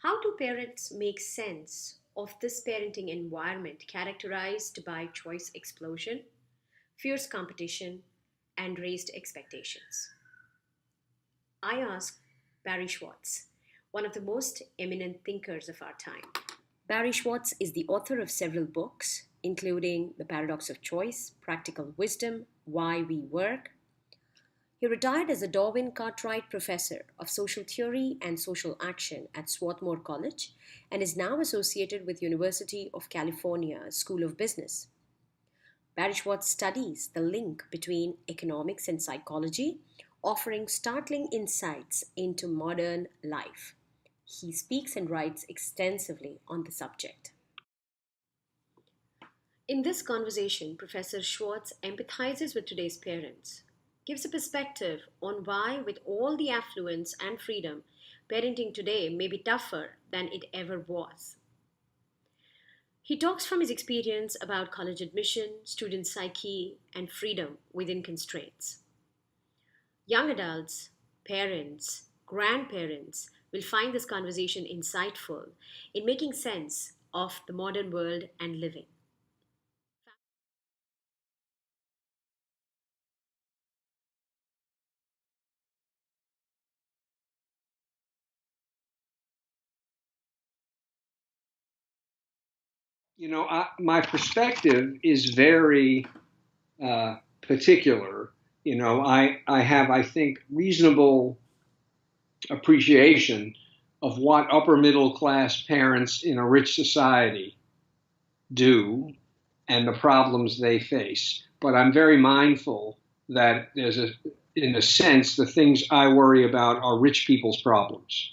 How do parents make sense of this parenting environment characterized by choice explosion, fierce competition, and raised expectations? I asked Barry Schwartz, one of the most eminent thinkers of our time. Barry Schwartz is the author of several books, including The Paradox of Choice, Practical Wisdom, Why We Work. He retired as a Darwin Cartwright Professor of Social Theory and Social Action at Swarthmore College and is now associated with University of California School of Business. Barry Schwartz studies the link between economics and psychology, offering startling insights into modern life. He speaks and writes extensively on the subject. In this conversation, Professor Schwartz empathizes with today's parents, gives a perspective on why, with all the affluence and freedom, parenting today may be tougher than it ever was. He talks from his experience about college admission, student psyche, and freedom within constraints. Young adults, parents, grandparents will find this conversation insightful in making sense of the modern world and living. My perspective is very particular. I have, I think, reasonable appreciation of what upper middle class parents in a rich society do and the problems they face. But I'm very mindful that in a sense, the things I worry about are rich people's problems.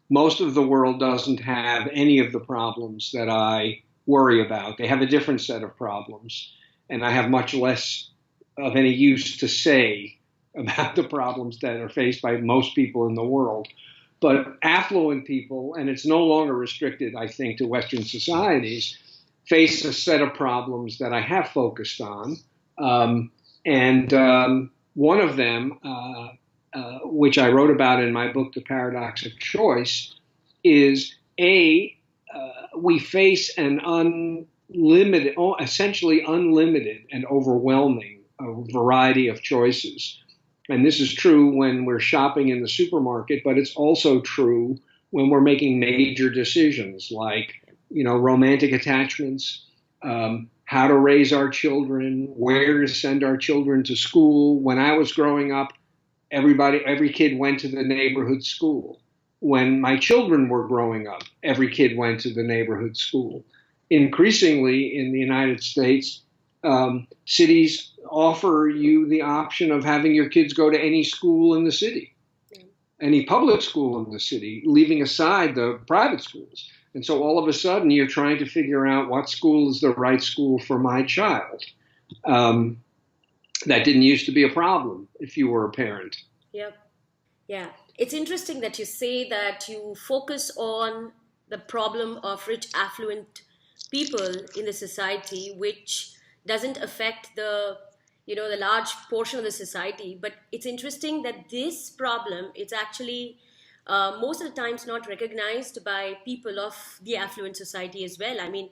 Most of the world doesn't have any of the problems that I worry about. They have a different set of problems, and I have much less of any use to say about the problems that are faced by most people in the world. But affluent people, and it's no longer restricted, I think, to Western societies, face a set of problems that I have focused on. And one of them, which I wrote about in my book, The Paradox of Choice, is we face an unlimited, essentially unlimited and overwhelming variety of choices. And this is true when we're shopping in the supermarket, but it's also true when we're making major decisions like, romantic attachments, how to raise our children, where to send our children to school. When I was growing up, every kid went to the neighborhood school. When my children were growing up, every kid went to the neighborhood school. Increasingly in the United States, cities offer you the option of having your kids go to any school in the city, any public school in the city, leaving aside the private schools. And so all of a sudden you're trying to figure out what school is the right school for my child. That didn't used to be a problem if you were a parent. Yep. Yeah. It's interesting that you say that you focus on the problem of rich, affluent people in the society, which doesn't affect the large portion of the society. But it's interesting that this problem, it's actually most of the times not recognized by people of the affluent society as well. I mean,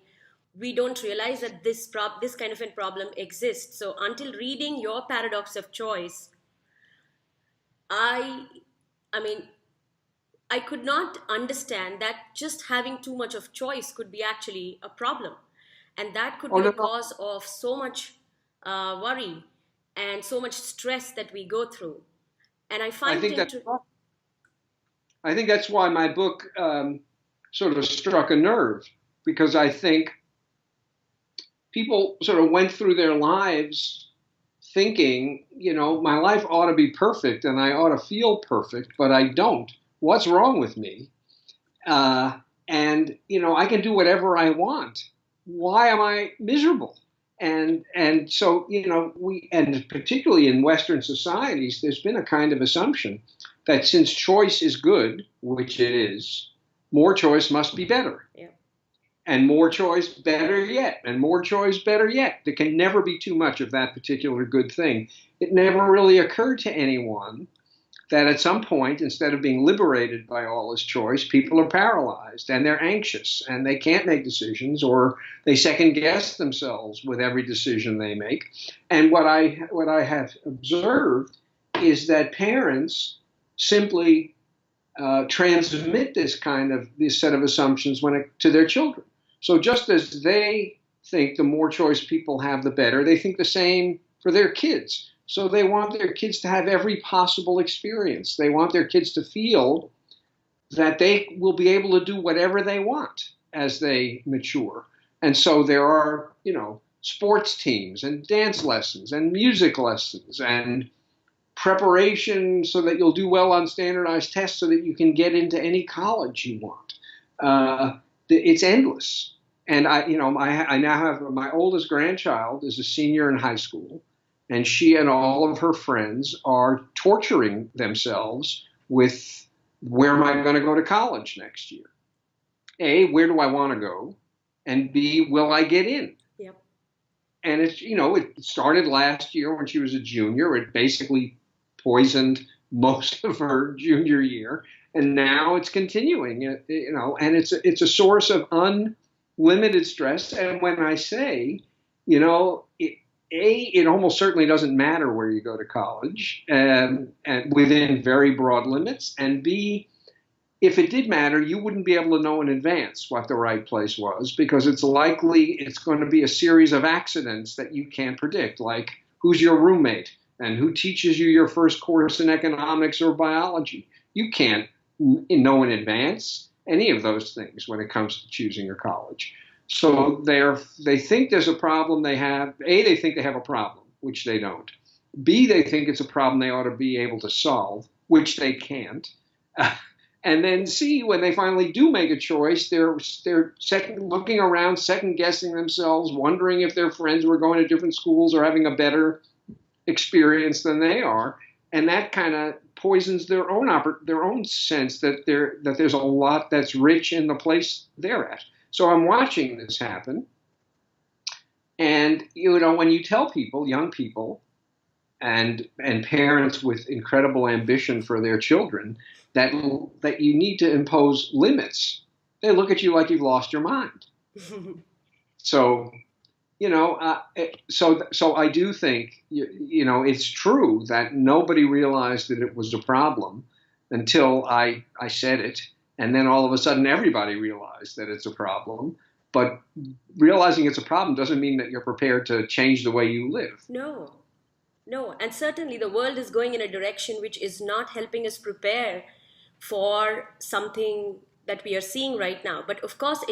we don't realize that this kind of a problem exists. So until reading your Paradox of Choice, I I mean, I could not understand that just having too much of choice could be actually a problem. And that could Oh, be the no, no. cause of so much worry and so much stress that we go through. And I I find it think that's into I think that's why my book sort of struck a nerve, because I think people sort of went through their lives thinking, my life ought to be perfect and I ought to feel perfect, but I don't. What's wrong with me? And I can do whatever I want. Why am I miserable? And so we, and particularly in Western societies, there's been a kind of assumption that since choice is good, which it is, more choice must be better. yeah, And more choice, better yet. And more choice, better yet. There can never be too much of that particular good thing. It never really occurred to anyone that at some point, instead of being liberated by all this choice, people are paralyzed and they're anxious and they can't make decisions, or they second guess themselves with every decision they make. And what I have observed is that parents simply transmit this set of assumptions to their children. So just as they think the more choice people have, the better, they think the same for their kids. So they want their kids to have every possible experience. They want their kids to feel that they will be able to do whatever they want as they mature. And so there are, sports teams and dance lessons and music lessons and preparation so that you'll do well on standardized tests so that you can get into any college you want. It's endless. And I now have my oldest grandchild is a senior in high school, and she and all of her friends are torturing themselves with, where am I going to go to college next year? A, where do I want to go? And B, will I get in? Yep. And it started last year when she was a junior. It basically poisoned most of her junior year, and now it's continuing. And it's a source of unlimited stress. And when I say, it almost certainly doesn't matter where you go to college, and within very broad limits. And B, if it did matter, you wouldn't be able to know in advance what the right place was, because it's likely it's going to be a series of accidents that you can't predict, like who's your roommate and who teaches you your first course in economics or biology. You can't know in advance any of those things when it comes to choosing your college. So they think there's a problem they have. A, they think they have a problem, which they don't. B, they think it's a problem they ought to be able to solve, which they can't. And then C, when they finally do make a choice, they're looking around, second guessing themselves, wondering if their friends were going to different schools or having a better experience than they are. And that kind of poisons their own sense that there's a lot that's rich in the place they're at. So I'm watching this happen. And, when you tell people, young people and parents with incredible ambition for their children, that you need to impose limits, they look at you like you've lost your mind. So, so I do think, it's true that nobody realized that it was a problem until I said it. And then all of a sudden, everybody realized that it's a problem. But realizing it's a problem doesn't mean that you're prepared to change the way you live. No. And certainly the world is going in a direction which is not helping us prepare for something that we are seeing right now. But of course,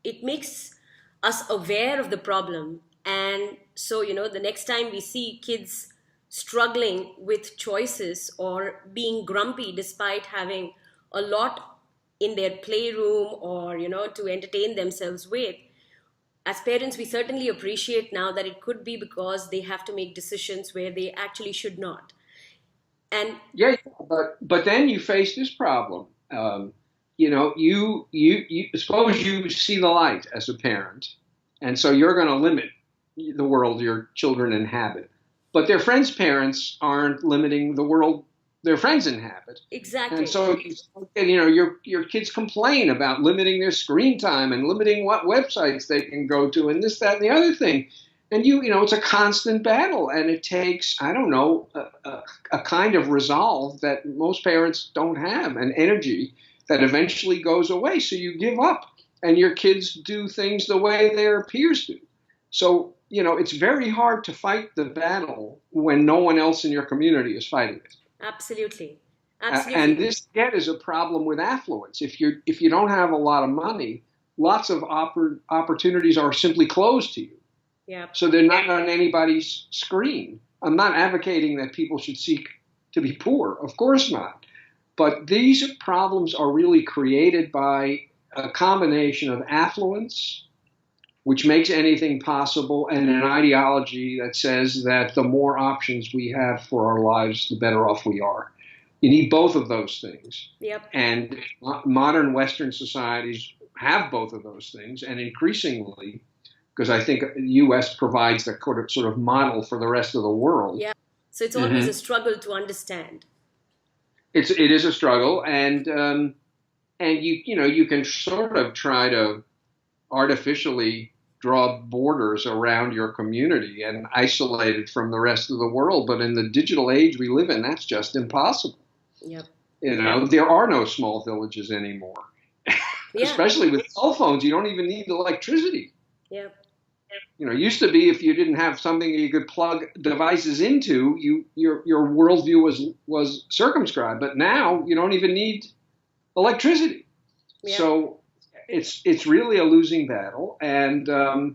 it makes us aware of the problem. And so, the next time we see kids struggling with choices or being grumpy despite having a lot in their playroom or, to entertain themselves with, as parents, we certainly appreciate now that it could be because they have to make decisions where they actually should not. And yeah, but then you face this problem. You suppose you see the light as a parent, and so you're going to limit the world your children inhabit. But their friends' parents aren't limiting the world their friends inhabit. Exactly. And so, your kids complain about limiting their screen time and limiting what websites they can go to and this, that, and the other thing. And it's a constant battle, and it takes, a kind of resolve that most parents don't have, and energy that eventually goes away. So you give up, and your kids do things the way their peers do. So, it's very hard to fight the battle when no one else in your community is fighting it. Absolutely. And this, again, is a problem with affluence. If you don't have a lot of money, lots of opportunities are simply closed to you. Yeah. So they're not on anybody's screen. I'm not advocating that people should seek to be poor. Of course not. But these problems are really created by a combination of affluence, which makes anything possible, and an ideology that says that the more options we have for our lives, the better off we are. You need both of those things. Yep. And modern Western societies have both of those things, and increasingly, because I think the U.S. provides the sort of model for the rest of the world. Yeah. So it's always a struggle to understand. it is a struggle, and you can sort of try to artificially draw borders around your community and isolate it from the rest of the world. But in the digital age we live in, that's just impossible. Yep. There are no small villages anymore. Yeah. Especially with cell phones, you don't even need electricity. Yep. It used to be if you didn't have something you could plug devices into, your worldview was circumscribed. But now you don't even need electricity. Yep. So it's really a losing battle, and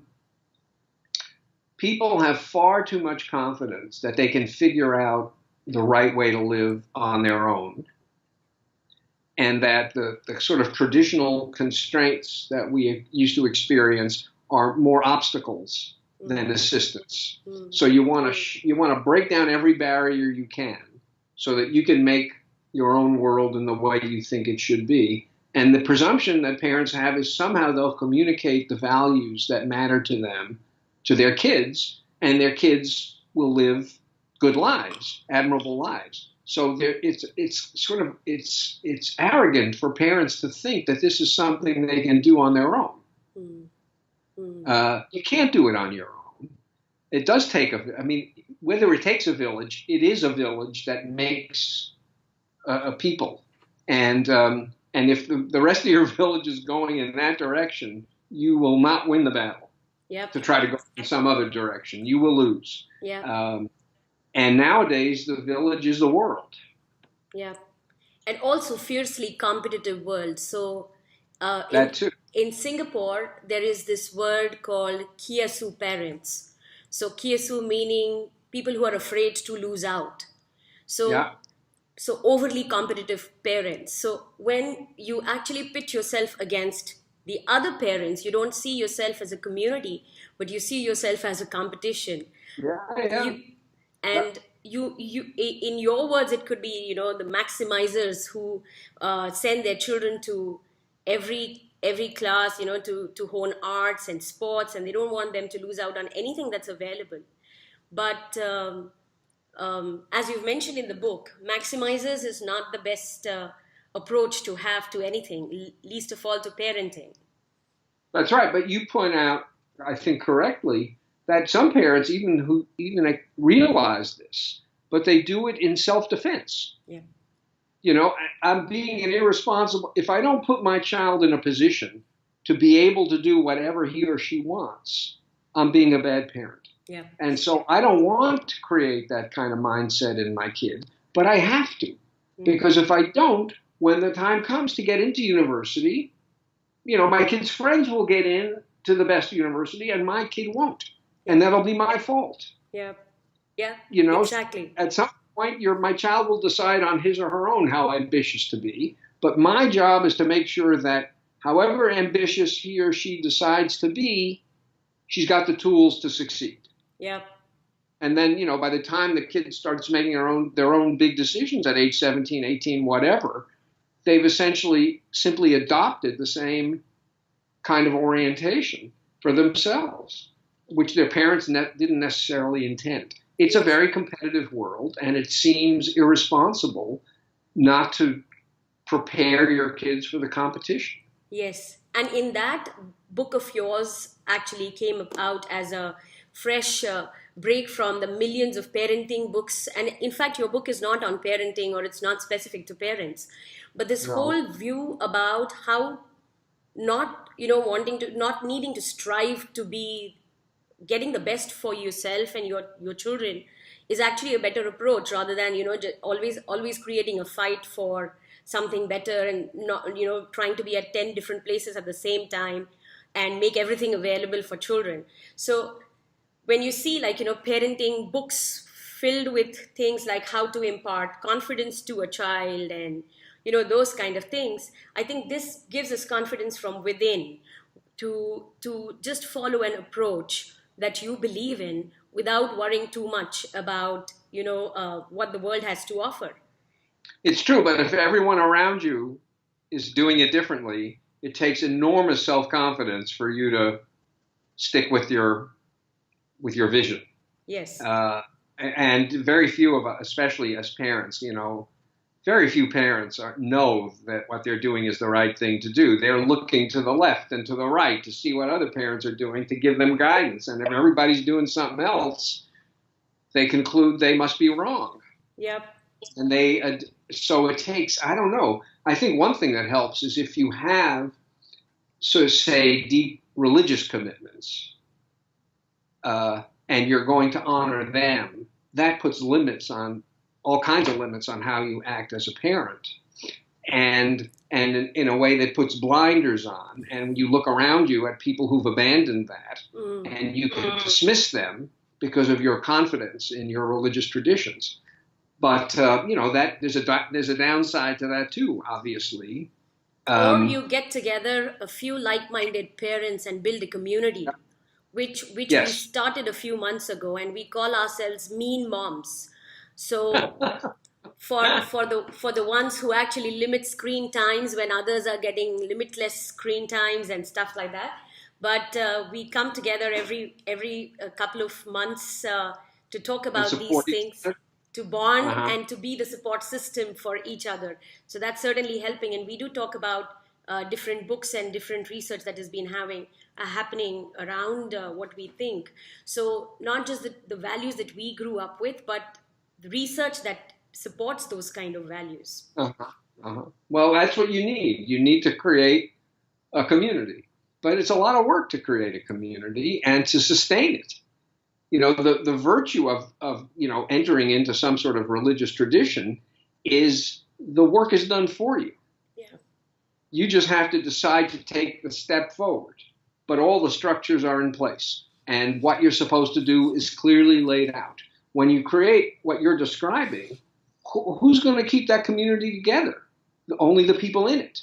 people have far too much confidence that they can figure out the right way to live on their own, and that the sort of traditional constraints that we used to experience are more obstacles than assistance. So you want to break down every barrier you can so that you can make your own world in the way you think it should be. And the presumption that parents have is somehow they'll communicate the values that matter to them to their kids, and their kids will live good lives, admirable lives. So it's arrogant for parents to think that this is something they can do on their own. You can't do it on your own. It does take whether it takes a village, it is a village that makes a people. And if the rest of your village is going in that direction, you will not win the battle. Yep. To try to go in some other direction, you will lose. Yeah. And nowadays, the village is the world. Yeah, and also fiercely competitive world. So, that too. In Singapore, there is this word called kiasu parents. So kiasu meaning people who are afraid to lose out. So. Yeah. So overly competitive parents. So when you actually pit yourself against the other parents, you don't see yourself as a community, but you see yourself as a competition. Yeah. You, in your words, it could be, the maximizers who send their children to every class, to hone arts and sports, and they don't want them to lose out on anything that's available. But as you've mentioned in the book, maximizers is not the best approach to have to anything, least of all to parenting. That's right. But you point out, I think correctly, that some parents even realize this, but they do it in self-defense. Yeah. I'm being an irresponsible. If I don't put my child in a position to be able to do whatever he or she wants, I'm being a bad parent. Yeah. And so I don't want to create that kind of mindset in my kid, but I have to. Because if I don't, when the time comes to get into university, my kid's friends will get in to the best university and my kid won't. And that'll be my fault. Yeah. Yeah. Exactly. At some point, my child will decide on his or her own how ambitious to be. But my job is to make sure that however ambitious he or she decides to be, she's got the tools to succeed. Yeah. And then, by the time the kid starts making their own big decisions at age 17, 18, whatever, they've essentially simply adopted the same kind of orientation for themselves, which their parents didn't necessarily intend. It's a very competitive world, and it seems irresponsible not to prepare your kids for the competition. Yes. And in that book of yours actually came about as a fresh break from the millions of parenting books. And in fact, your book is not on parenting, or it's not specific to parents, but this whole view about how not needing to strive to be getting the best for yourself and your children is actually a better approach, rather than just always creating a fight for something better, and not trying to be at 10 different places at the same time and make everything available for children. So when you see parenting books filled with things like how to impart confidence to a child and those kind of things, I think this gives us confidence from within to just follow an approach that you believe in without worrying too much about what the world has to offer. It's true, but if everyone around you is doing it differently, it takes enormous self-confidence for you to stick with your vision. Yes. And very few of us, especially as parents, very few parents know that what they're doing is the right thing to do. They're looking to the left and to the right to see what other parents are doing to give them guidance. And if everybody's doing something else, they conclude they must be wrong. Yep. And so it takes, I don't know. I think one thing that helps is if you have, so say, deep religious commitments, and you're going to honor them, that puts limits on all kinds of limits on how you act as a parent, and in a way that puts blinders on, and you look around you at people who've abandoned that, and you can dismiss them because of your confidence in your religious traditions. But that there's a downside to that too, obviously. Or you get together a few like-minded parents and build a community, which Yes. we started a few months ago, and we call ourselves Mean Moms. So for the ones who actually limit screen times when others are getting limitless screen times and stuff like that. But we come together every couple of months to talk about these things, to bond and to be the support system for each other. So that's certainly helping. And we do talk about different books and different research that has been happening around what we think. So not just the values that we grew up with, but the research that supports those kind of values. Well, that's what you need. You need to create a community. But it's a lot of work to create a community and to sustain it. The virtue of entering into some sort of religious tradition is the work is done for you. Yeah. You just have to decide to take the step forward. But all the structures are in place. And what you're supposed to do is clearly laid out. When you create what you're describing, who's going to keep that community together? Only the people in it.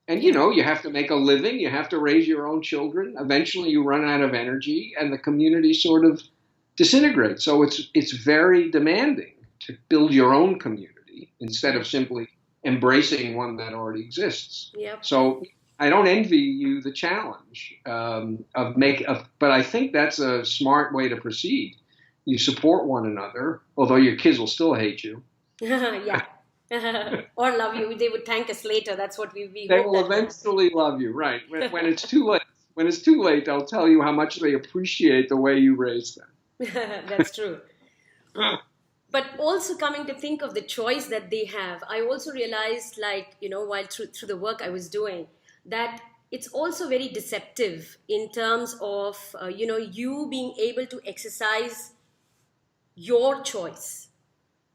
And, you have to make a living. You have to raise your own children. Eventually, you run out of energy, and the community sort of disintegrates. So it's very demanding to build your own community instead of simply embracing one that already exists. Yep. So I don't envy you the challenge but I think that's a smart way to proceed. You support one another, although your kids will still hate you. Yeah. Or love you. They would thank us later. That's what we They hope will eventually love you, right? When it's too late, they'll tell you how much they appreciate the way you raised them. That's true. But also coming to think of the choice that they have, I also realized, while through the work I was doing, that it's also very deceptive in terms of, you being able to exercise your choice.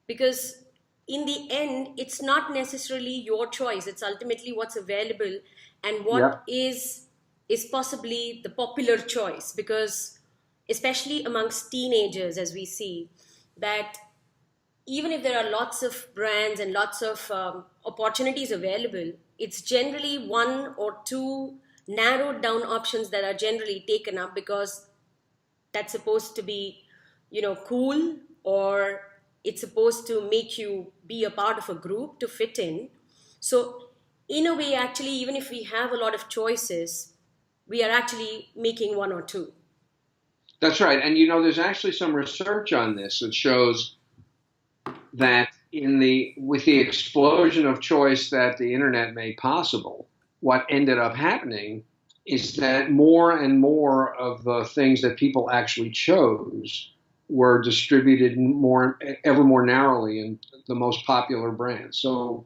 Because in the end, it's not necessarily your choice. It's ultimately what's available and what is possibly the popular choice. Because especially amongst teenagers, as we see, that even if there are lots of brands and lots of opportunities available, it's generally one or two narrowed down options that are generally taken up because that's supposed to be, cool, or it's supposed to make you be a part of a group to fit in. So in a way, actually, even if we have a lot of choices, we are actually making one or two. That's right. And there's actually some research on this that shows that with the explosion of choice that the internet made possible, what ended up happening is that more and more of the things that people actually chose were distributed ever more narrowly in the most popular brands. So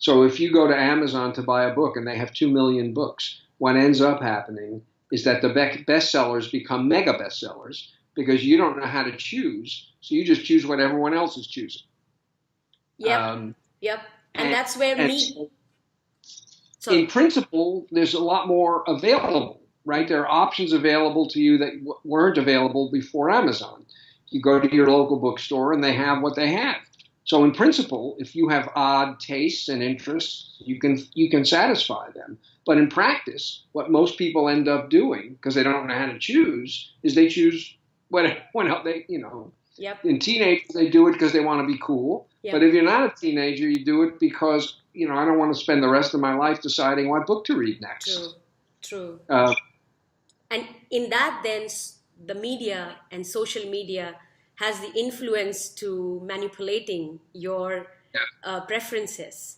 if you go to Amazon to buy a book and they have 2 million books, what ends up happening is that the bestsellers become mega bestsellers because you don't know how to choose. So you just choose what everyone else is choosing. Yep. And that's where in principle, there's a lot more available, right? There are options available to you that weren't available before Amazon. You go to your local bookstore and they have what they have. So in principle, if you have odd tastes and interests, you can satisfy them. But in practice, what most people end up doing, because they don't know how to choose, is they choose in teenagers, they do it because they want to be cool. Yep. But if you're not a teenager, you do it because, I don't want to spend the rest of my life deciding what book to read next. True. And in that, then, the media and social media has the influence to manipulating your preferences.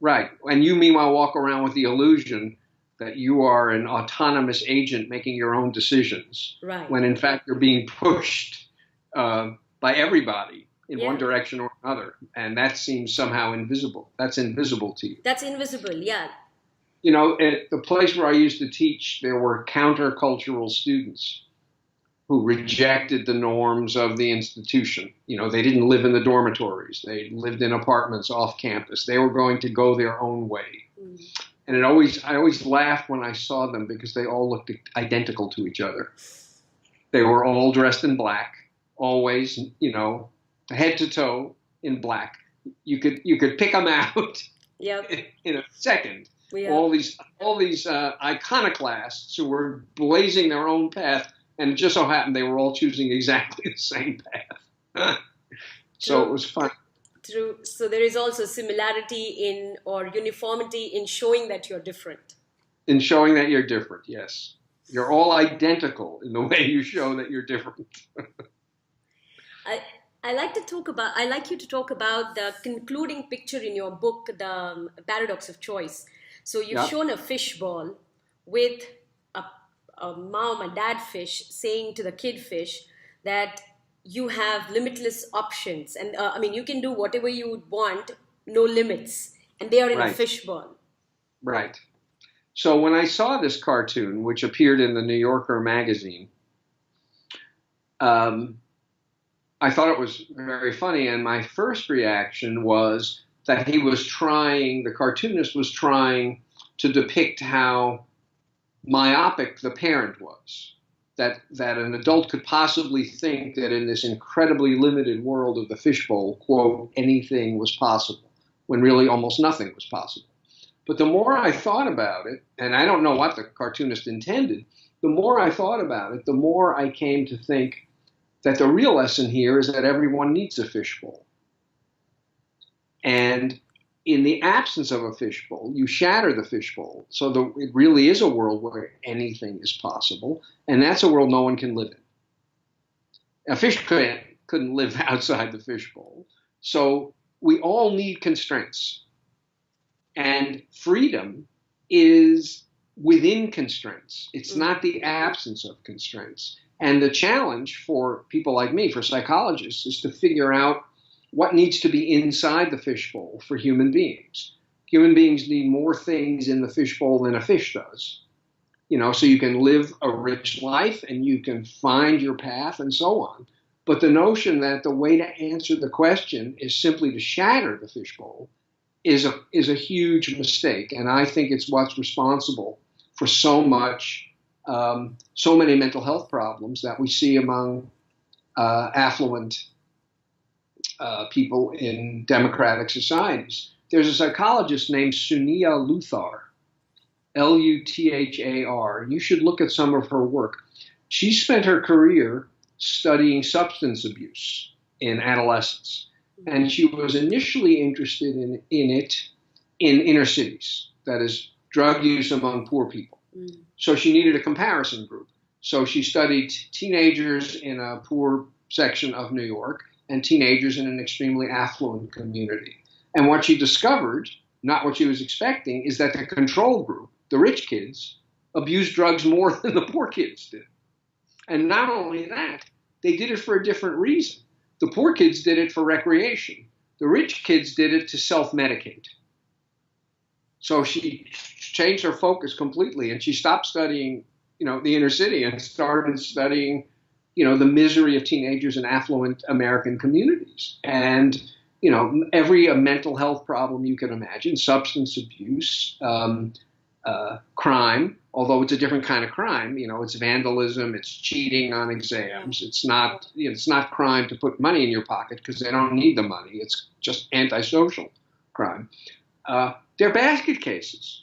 Right. And you meanwhile walk around with the illusion that you are an autonomous agent making your own decisions, Right. when in fact you're being pushed by everybody in one Yeah. direction or another. And that seems somehow invisible. That's invisible to you. That's invisible, yeah. You know, at the place where I used to teach, there were countercultural students who rejected the norms of the institution. You know, they didn't live in the dormitories. They lived in apartments off campus. They were going to go their own way. Mm. And I always laughed when I saw them because they all looked identical to each other. They were all dressed in black, always, you know, head to toe in black. You could pick them out Yep. in a second. Yeah. All these iconoclasts who were blazing their own path, and it just so happened they were all choosing exactly the same path. So it was fun. True. So there is also similarity in, or uniformity in, showing that you're different. In showing that you're different, yes. You're all identical in the way you show that you're different. I like you to talk about the concluding picture in your book, the paradox of choice. So you've shown a fishbowl with a mom and dad fish saying to the kid fish that you have limitless options. And I mean, you can do whatever you would want, no limits. And they are in a fishbowl. Right. So when I saw this cartoon, which appeared in the New Yorker magazine, I thought it was very funny. And my first reaction was that the cartoonist was trying to depict how myopic the parent was. That an adult could possibly think that in this incredibly limited world of the fishbowl, quote, anything was possible, when really almost nothing was possible. But the more I thought about it, and I don't know what the cartoonist intended, the more I thought about it, the more I came to think that the real lesson here is that everyone needs a fishbowl. And in the absence of a fishbowl, you shatter the fishbowl. So it really is a world where anything is possible, and that's a world no one can live in. A fish couldn't live outside the fishbowl. So we all need constraints. And freedom is within constraints. It's not the absence of constraints. And the challenge for people like me, for psychologists, is to figure out what needs to be inside the fishbowl for human beings. Human beings need more things in the fishbowl than a fish does. You know, so you can live a rich life and you can find your path and so on. But the notion that the way to answer the question is simply to shatter the fishbowl is a huge mistake. And I think it's what's responsible for so many mental health problems that we see among affluent people in democratic societies. There's a psychologist named Sunia Luthar, Luthar. You should look at some of her work. She spent her career studying substance abuse in adolescence, and she was initially interested in it in inner cities, that is, drug use among poor people. So she needed a comparison group. So she studied teenagers in a poor section of New York and teenagers in an extremely affluent community. And what she discovered, not what she was expecting, is that the control group, the rich kids, abused drugs more than the poor kids did. And not only that, they did it for a different reason. The poor kids did it for recreation. The rich kids did it to self-medicate. So she changed her focus completely, and she stopped studying, the inner city and started studying, the misery of teenagers in affluent American communities. And, every mental health problem you can imagine, substance abuse, crime, although it's a different kind of crime, it's vandalism, it's cheating on exams. It's not crime to put money in your pocket because they don't need the money. It's just antisocial crime. They're basket cases.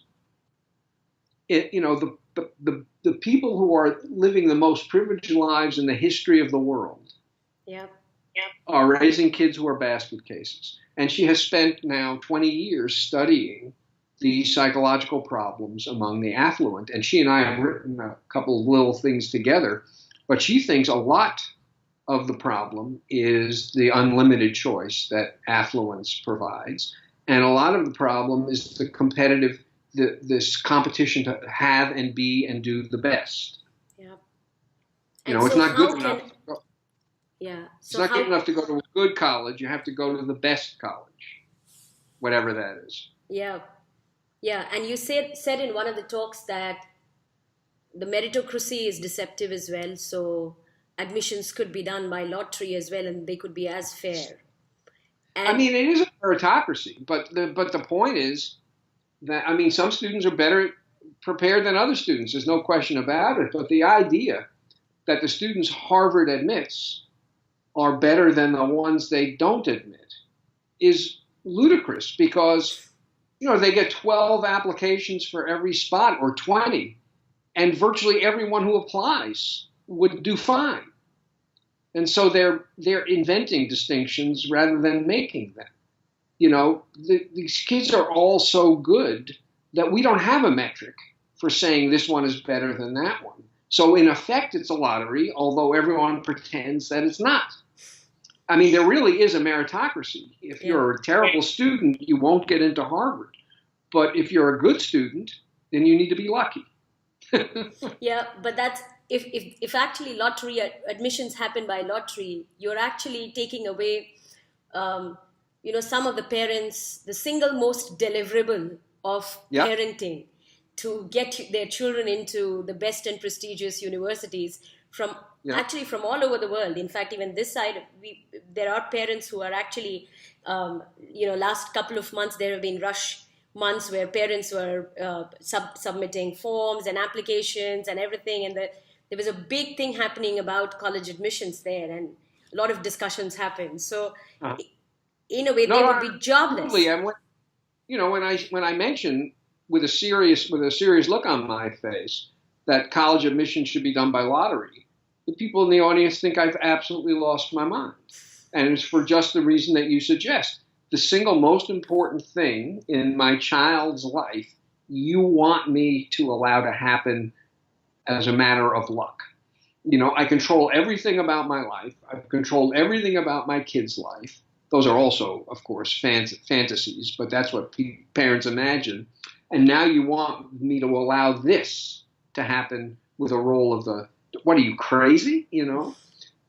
The people who are living the most privileged lives in the history of the world are raising kids who are basket cases. And she has spent now 20 years studying the psychological problems among the affluent. And she and I have written a couple of little things together, but she thinks a lot of the problem is the unlimited choice that affluence provides. And a lot of the problem is the competitive, this competition to have and be and do the best. Yeah. You And know, it's so not good how enough. can, yeah, It's so not good how, enough to go to a good college. You have to go to the best college, whatever that is. yeah, yeah. And you said in one of the talks that the meritocracy is deceptive as well. So admissions could be done by lottery as well, and they could be as fair. I And mean, it is a meritocracy, but the point is that, I mean, some students are better prepared than other students. There's no question about it. But the idea that the students Harvard admits are better than the ones they don't admit is ludicrous, because they get 12 applications for every spot, or 20, and virtually everyone who applies would do fine. And so they're inventing distinctions rather than making them. These kids are all so good that we don't have a metric for saying this one is better than that one. So in effect, it's a lottery, although everyone pretends that it's not. I mean, there really is a meritocracy. If you're a terrible student, you won't get into Harvard. But if you're a good student, then you need to be lucky. yeah, but that's if actually lottery admissions happen by lottery, you're actually taking away, some of the parents, the single most deliverable of Yeah. parenting, to get their children into the best and prestigious universities from Yeah. actually from all over the world. In fact, even this side, there are parents who are actually, last couple of months there have been rush months where parents were submitting forms and applications and everything, and there was a big thing happening about college admissions there, and a lot of discussions happened. So, Uh, in a way, no, they no, would be jobless. absolutely. And when I mention with a serious look on my face that college admission should be done by lottery, the people in the audience think I've absolutely lost my mind, and it's for just the reason that you suggest. The single most important thing in my child's life, you want me to allow to happen as a matter of luck. I control everything about my life. I've controlled everything about my kid's life. Those are also, of course, fantasies, but that's what parents imagine. And now you want me to allow this to happen with a roll of what are you, crazy?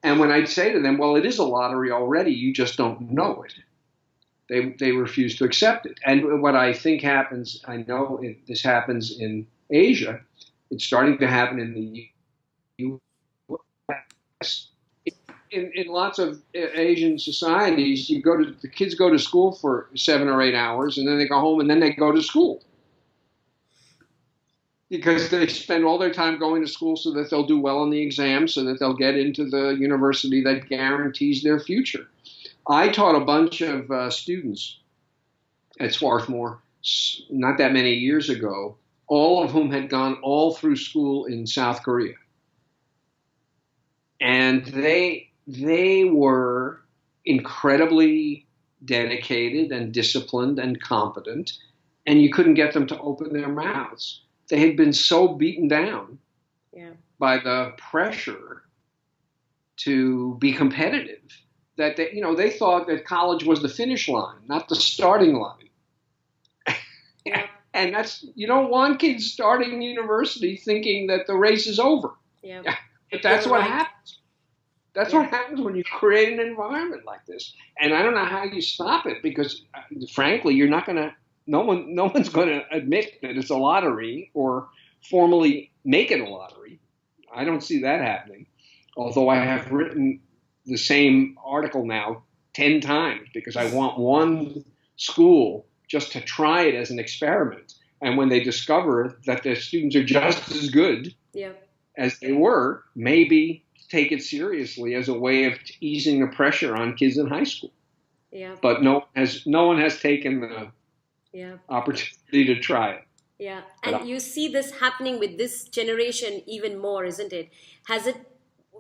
And when I'd say to them, well, it is a lottery already, you just don't know it. They refuse to accept it. And what I think happens, I know this happens in Asia, it's starting to happen in the U.S. In lots of Asian societies, the kids go to school for 7 or 8 hours, and then they go home, and then they go to school. Because they spend all their time going to school so that they'll do well on the exam, so that they'll get into the university that guarantees their future. I taught a bunch of students at Swarthmore not that many years ago, all of whom had gone all through school in South Korea. And they were incredibly dedicated and disciplined and competent, and you couldn't get them to open their mouths. They had been so beaten down by the pressure to be competitive that they thought that college was the finish line, not the starting line. Yeah. And you don't want kids starting university thinking that the race is over. Yeah. But that's what right. happens. That's what happens when you create an environment like this. And I don't know how you stop it, because frankly, you're not going to, no one's going to admit that it's a lottery or formally make it a lottery. I don't see that happening. Although I have written the same article now 10 times because I want one school just to try it as an experiment. And when they discover that their students are just as good as they were, maybe take it seriously as a way of easing the pressure on kids in high school. Yeah. But no one has taken the opportunity to try it. Yeah. And you see this happening with this generation even more, isn't it? Has it,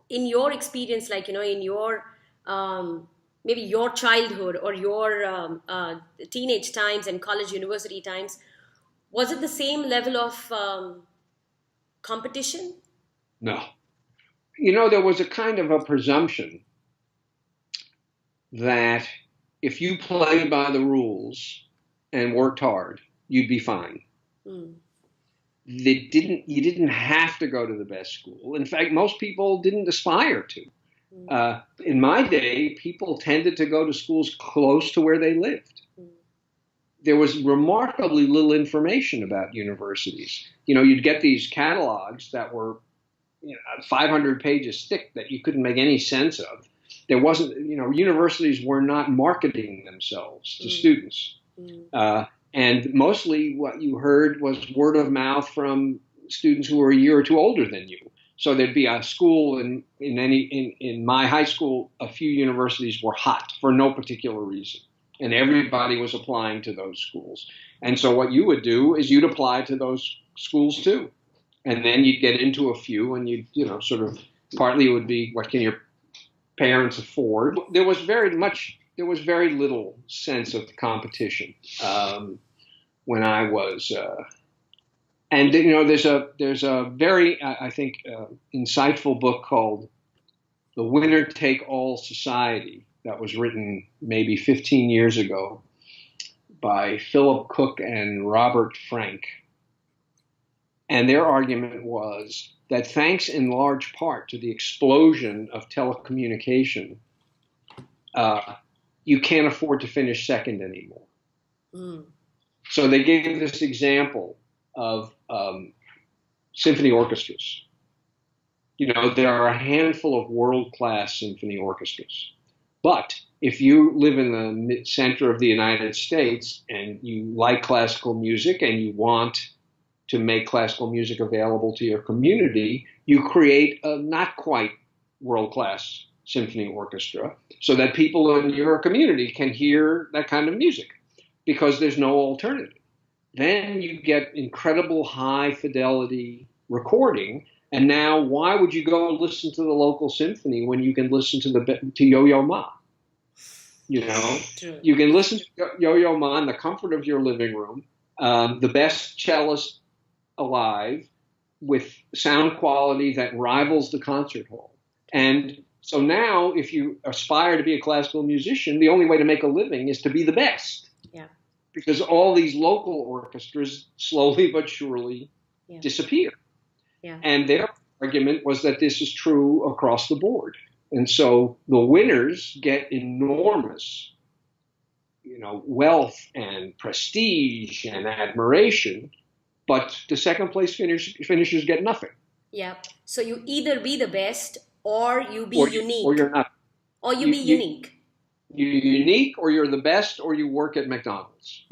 in your experience, like, in your maybe your childhood or your teenage times and college university times, was it the same level of competition? No. There was a kind of a presumption that if you played by the rules and worked hard, you'd be fine. Mm. You didn't have to go to the best school. In fact, most people didn't aspire to. In my day, people tended to go to schools close to where they lived. There was remarkably little information about universities. You'd get these catalogs that were 500 pages thick that you couldn't make any sense of. There wasn't, universities were not marketing themselves to students. And mostly what you heard was word of mouth from students who were a year or two older than you. So there'd be a school in my high school, a few universities were hot for no particular reason. And everybody was applying to those schools. And so what you would do is you'd apply to those schools too. And then you'd get into a few and you'd, sort of, partly it would be, what can your parents afford? There was very little sense of competition when I was, and there's a very, I think, insightful book called The Winner Take All Society that was written maybe 15 years ago by Philip Cook and Robert Frank. And their argument was that thanks in large part to the explosion of telecommunication, you can't afford to finish second anymore. So they gave this example of symphony orchestras. There are a handful of world-class symphony orchestras. But if you live in the center of the United States and you like classical music and you want to make classical music available to your community, you create a not quite world-class symphony orchestra so that people in your community can hear that kind of music because there's no alternative. Then you get incredible high fidelity recording. And now why would you go listen to the local symphony when you can listen to Yo-Yo Ma? True. You can listen to Yo-Yo Ma in the comfort of your living room, the best cellist alive with sound quality that rivals the concert hall. And so now if you aspire to be a classical musician, the only way to make a living is to be the best. Yeah. Because all these local orchestras slowly but surely disappear. Yeah. And their argument was that this is true across the board. And so the winners get enormous, wealth and prestige and admiration, but the second place finishers get nothing. Yeah. So you either be the best or you be unique. Or you're not. Or you be unique. You're unique, or you're the best, or you work at McDonald's.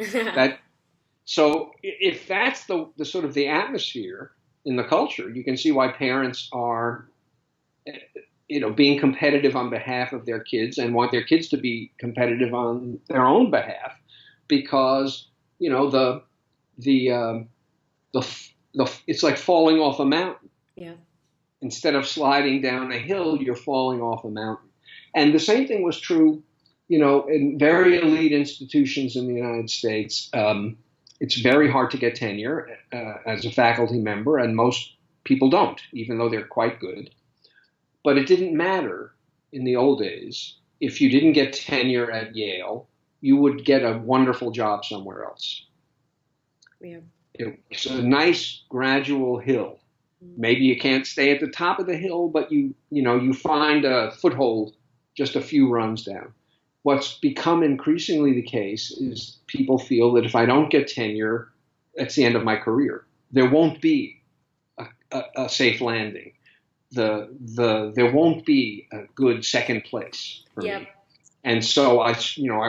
So if that's the sort of the atmosphere in the culture, you can see why parents are, being competitive on behalf of their kids and want their kids to be competitive on their own behalf, because it's like falling off a mountain. Yeah. Instead of sliding down a hill, you're falling off a mountain. And the same thing was true, in very elite institutions in the United States. It's very hard to get tenure as a faculty member, and most people don't, even though they're quite good. But it didn't matter in the old days. If you didn't get tenure at Yale, you would get a wonderful job somewhere else. Yeah. It's a nice gradual hill. Maybe you can't stay at the top of the hill, but you find a foothold just a few runs down. What's become increasingly the case is people feel that if I don't get tenure, that's the end of my career. There won't be a safe landing. There won't be a good second place for me. And so I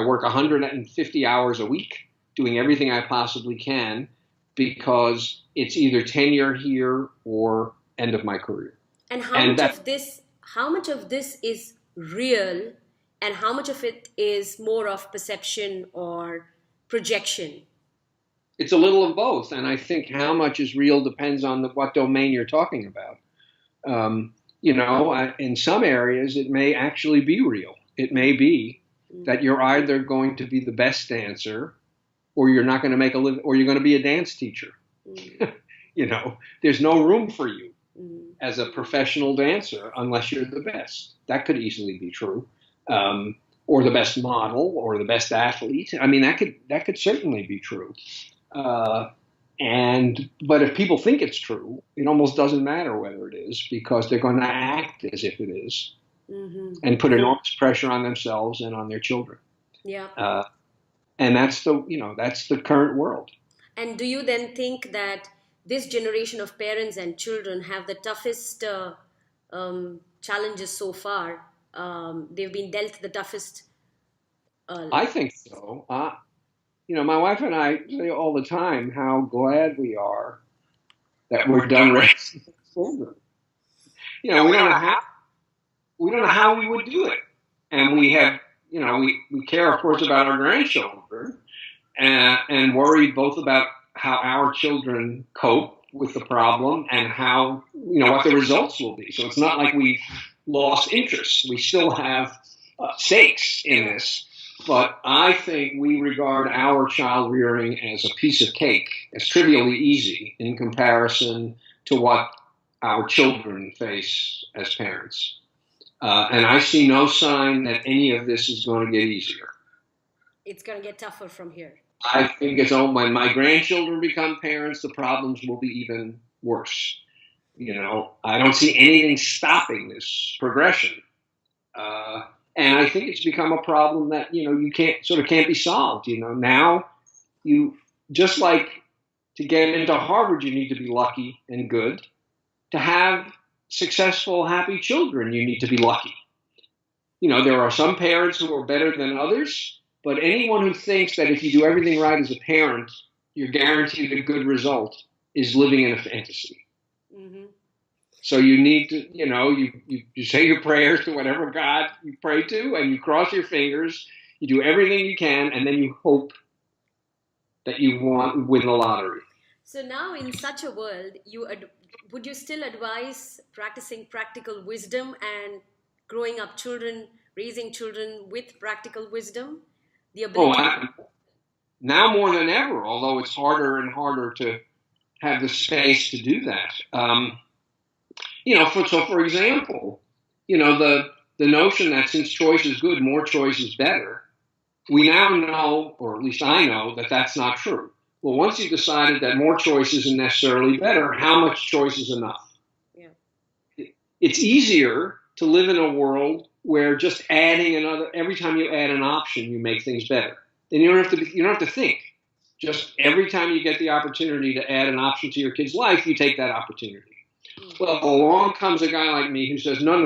work 150 hours a week doing everything I possibly can, because it's either tenure here or end of my career. And how much of this is real, and how much of it is more of perception or projection? It's a little of both, and I think how much is real depends on what domain you're talking about. In some areas, it may actually be real. It may be that you're either going to be the best dancer, or you're not going to make a living, or you're going to be a dance teacher. There's no room for you. as a professional dancer unless you're the best. That could easily be true. Or the best model or the best athlete. I mean, that could certainly be true. But if people think it's true, it almost doesn't matter whether it is, because they're going to act as if it is, and put enormous pressure on themselves and on their children. Yeah. And that's the current world. And do you then think that this generation of parents and children have the toughest challenges so far? They've been dealt the toughest. I think so. My wife and I say all the time how glad we are that we're done raising children. We don't know how we would do it, and we have, we care, of course, about our grandchildren, and worry both about how our children cope with the problem and how, what the results will be. So it's not like we've lost interest. We still have stakes in this. But I think we regard our child rearing as a piece of cake, as trivially easy in comparison to what our children face as parents. And I see no sign that any of this is going to get easier. It's going to get tougher from here. I think when my grandchildren become parents, the problems will be even worse. I don't see anything stopping this progression. And I think it's become a problem that, you can't be solved. Now just like to get into Harvard, you need to be lucky and good. To have successful, happy children, you need to be lucky. There are some parents who are better than others, but anyone who thinks that if you do everything right as a parent, you're guaranteed a good result is living in a fantasy. Mm-hmm. So you need to, you say your prayers to whatever God you pray to, and you cross your fingers, you do everything you can, and then you hope that you win the lottery. So now in such a world, would you still advise practicing practical wisdom and growing up children, raising children with practical wisdom? The ability now more than ever, although it's harder and harder to have the space to do that. For example, the notion that since choice is good, more choice is better, we now know, or at least I know, that that's not true. Well, once you've decided that more choice isn't necessarily better, how much choice is enough? Yeah. It's easier to live in a world where just every time you add an option, you make things better. Then you don't have to think. Just every time you get the opportunity to add an option to your kid's life, you take that opportunity. Well, along comes a guy like me who says, no.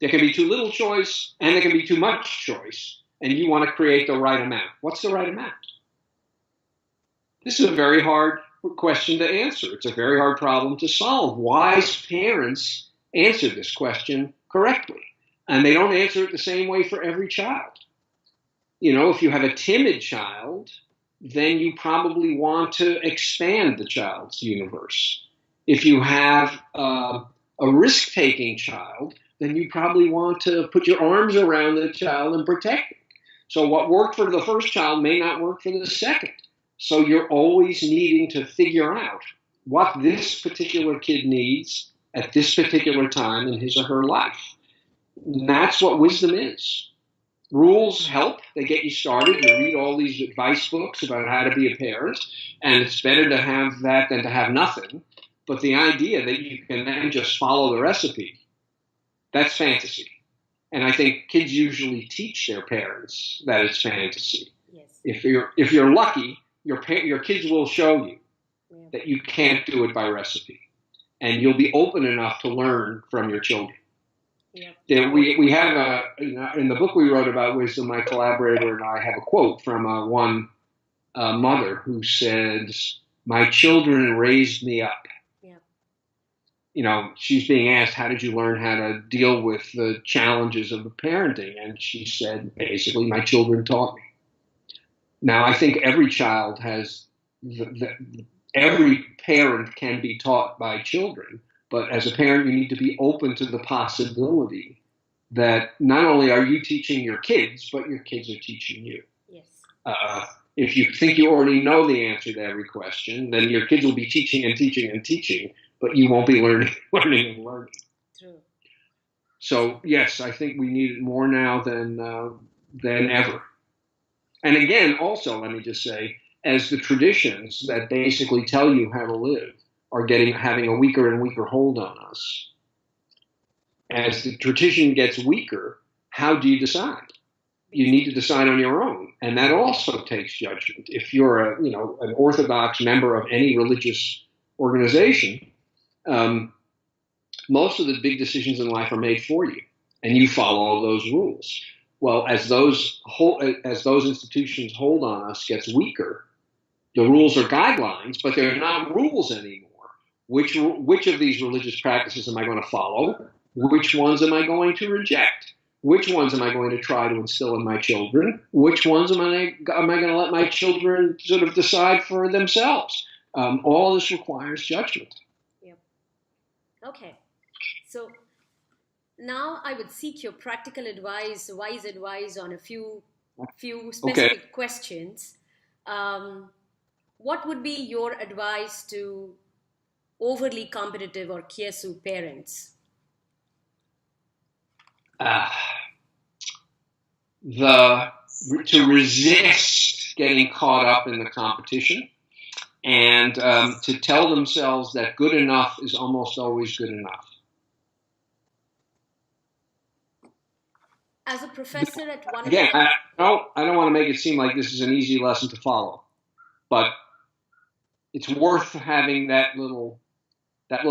There can be too little choice and there can be too much choice, and you want to create the right amount. What's the right amount? This is a very hard question to answer. It's a very hard problem to solve. Wise parents answer this question correctly, and they don't answer it the same way for every child. If you have a timid child, then you probably want to expand the child's universe. If you have a risk-taking child, then you probably want to put your arms around the child and protect it. So what worked for the first child may not work for the second. So you're always needing to figure out what this particular kid needs at this particular time in his or her life. And that's what wisdom is. Rules help. They get you started. You read all these advice books about how to be a parent, and it's better to have that than to have nothing. But the idea that you can then just follow the recipe, that's fantasy. And I think kids usually teach their parents that it's fantasy. Yes. If you're lucky, your kids will show you that you can't do it by recipe, and you'll be open enough to learn from your children. Yeah. We have in the book we wrote about wisdom, my collaborator and I have a quote from one mother who says, "My children raised me up." She's being asked, how did you learn how to deal with the challenges of the parenting? And she said, basically, my children taught me. Now, I think every child every parent can be taught by children, but as a parent, you need to be open to the possibility that not only are you teaching your kids, but your kids are teaching you. Yes. If you think you already know the answer to every question, then your kids will be teaching and teaching and teaching, but you won't be learning, learning and learning. True. So yes, I think we need it more now than ever. And again, also, let me just say, as the traditions that basically tell you how to live are having a weaker and weaker hold on us, as the tradition gets weaker, how do you decide? You need to decide on your own, and that also takes judgment. If you're an orthodox member of any religious organization, most of the big decisions in life are made for you, and you follow those rules. Well, as those institutions hold on us gets weaker, the rules are guidelines, but they're not rules anymore. Which of these religious practices am I going to follow? Which ones am I going to reject? Which ones am I going to try to instill in my children? Which ones am I going to let my children sort of decide for themselves? All this requires judgment. Yep. Okay. So now I would seek your practical advice, wise advice on a few specific questions. What would be your advice to overly competitive or kyesu parents? To resist getting caught up in the competition, and to tell themselves that good enough is almost always good enough. As a professor at one again, I don't want to make it seem like this is an easy lesson to follow, but it's worth having that little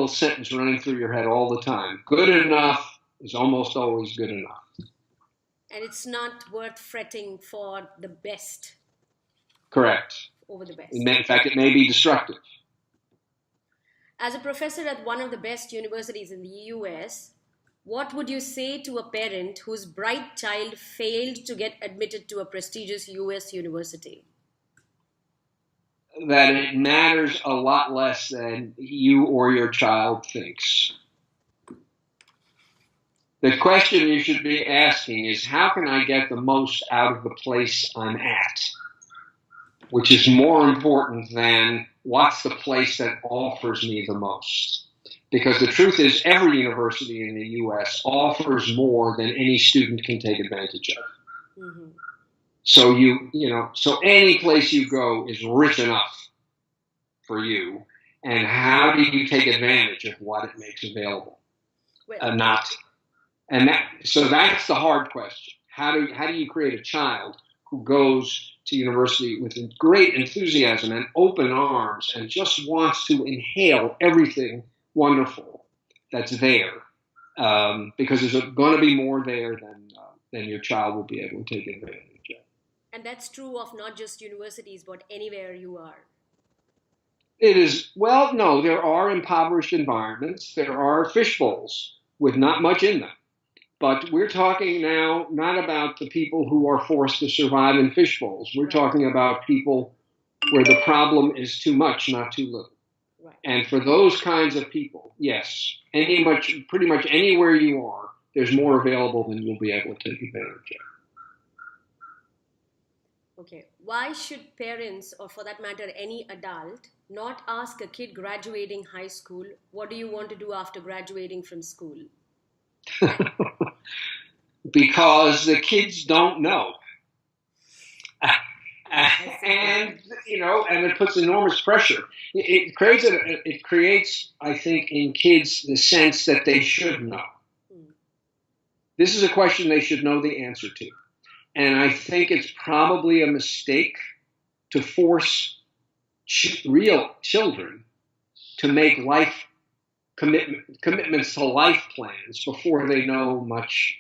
sentence running through your head all the time. Good enough is almost always good enough. And it's not worth fretting for the best. Correct. Over the best. In fact, it may be destructive. As a professor at one of the best universities in the US, what would you say to a parent whose bright child failed to get admitted to a prestigious US university? That it matters a lot less than you or your child thinks. The question you should be asking is, how can I get the most out of the place I'm at? Which is more important than what's the place that offers me the most. Because the truth is, every university in the U.S. offers more than any student can take advantage of. Mm-hmm. So so any place you go is rich enough for you. And how do you take advantage of what it makes available? So that's the hard question. How do you create a child who goes to university with great enthusiasm and open arms and just wants to inhale everything wonderful that's there, because there's going to be more there than your child will be able to take advantage of. And that's true of not just universities, but anywhere you are. It is. Well, no, there are impoverished environments. There are fish bowls with not much in them. But we're talking now not about the people who are forced to survive in fish bowls. We're talking about people where the problem is too much, not too little. Right. And for those kinds of people, yes, pretty much anywhere you are, there's more available than you'll be able to take advantage of. Okay. Why should parents, or for that matter, any adult, not ask a kid graduating high school, what do you want to do after graduating from school? Because the kids don't know. And it puts enormous pressure. It creates, I think, in kids the sense that they should know. This is a question they should know the answer to. And I think it's probably a mistake to force real children to make life commitments to life plans before they know much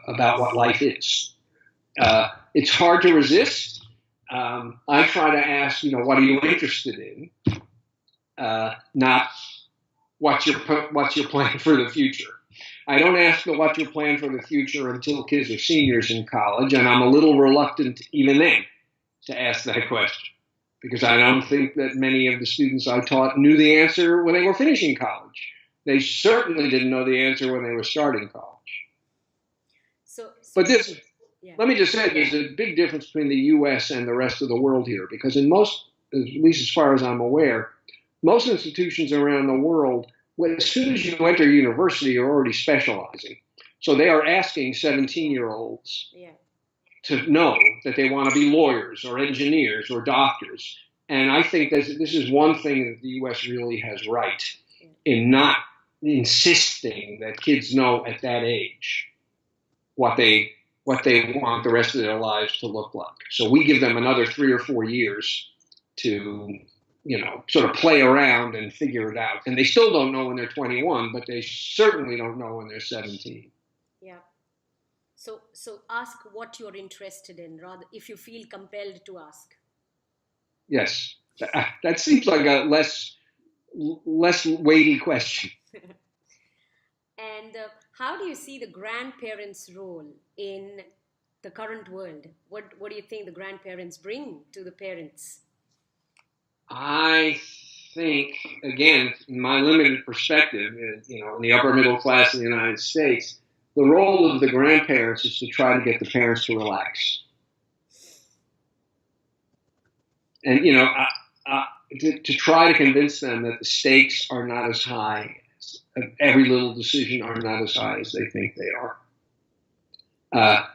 about what life is. It's hard to resist. I try to ask, what are you interested in? Not what's your plan for the future. I don't ask what's your plan for the future until kids are seniors in college, and I'm a little reluctant even then to ask that question, because I don't think that many of the students I taught knew the answer when they were finishing college. They certainly didn't know the answer when they were starting college. Let me just say, there's a big difference between the U.S. and the rest of the world here, because in most, at least as far as I'm aware, most institutions around the world, as soon as you enter university, you're already specializing. So they are asking 17-year-olds to know that they want to be lawyers or engineers or doctors. And I think this is one thing that the U.S. really has right in not insisting that kids know at that age what they want the rest of their lives to look like. So we give them another 3 or 4 years to, sort of play around and figure it out. And they still don't know when they're 21, but they certainly don't know when they're 17. Yeah. So ask what you're interested in, rather, if you feel compelled to ask. Yes. That seems like a less weighty question. And how do you see the grandparents' role in the current world? What do you think the grandparents bring to the parents? I think, again, in my limited perspective, in the upper middle class in the United States, the role of the grandparents is to try to get the parents to relax. And, to try to convince them that the stakes are not as high, every little decision are not as high as they think they are.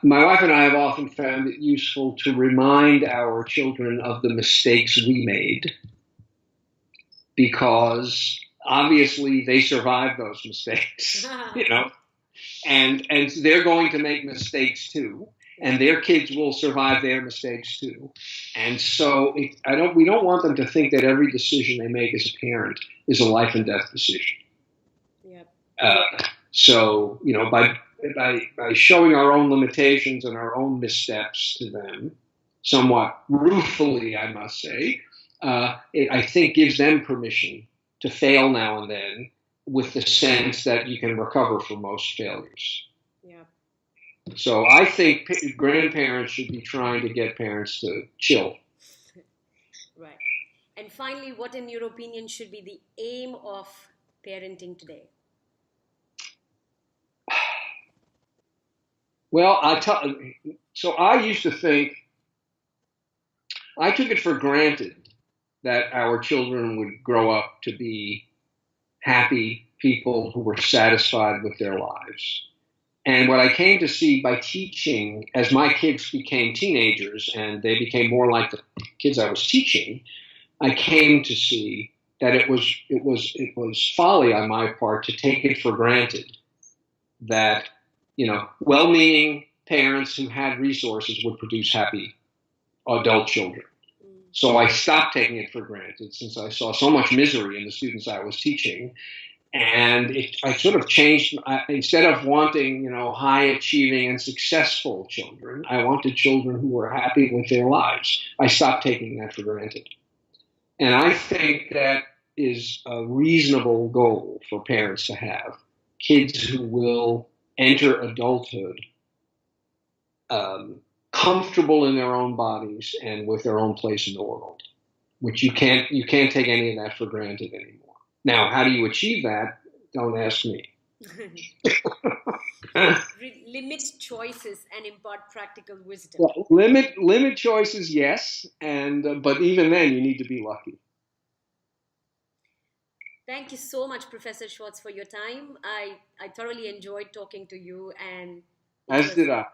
My wife and I have often found it useful to remind our children of the mistakes we made, because obviously they survived those mistakes, and they're going to make mistakes too, and their kids will survive their mistakes too. And so we don't want them to think that every decision they make as a parent is a life and death decision. So, by showing our own limitations and our own missteps to them, somewhat ruefully, I must say, it, I think, gives them permission to fail now and then, with the sense that you can recover from most failures. Yeah. So I think grandparents should be trying to get parents to chill. Right. And finally, what, in your opinion, should be the aim of parenting today? Well, so I used to think, I took it for granted that our children would grow up to be happy people who were satisfied with their lives. And what I came to see by teaching, as my kids became teenagers and they became more like the kids I was teaching, I came to see that it was folly on my part to take it for granted that well-meaning parents who had resources would produce happy adult children. So I stopped taking it for granted, since I saw so much misery in the students I was teaching. And I sort of changed, instead of wanting, high-achieving and successful children, I wanted children who were happy with their lives. I stopped taking that for granted. And I think that is a reasonable goal for parents to have. Kids who will enter adulthood comfortable in their own bodies and with their own place in the world, which you can't take any of that for granted anymore. Now, how do you achieve that? Don't ask me. Limit choices and impart practical wisdom. Well, limit choices, yes, and but even then, you need to be lucky. Thank you so much, Professor Schwartz, for your time. I thoroughly enjoyed talking to you, and as did I.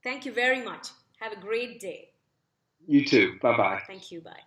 Thank you very much. Have a great day. You too. Bye-bye. Thank you. Bye.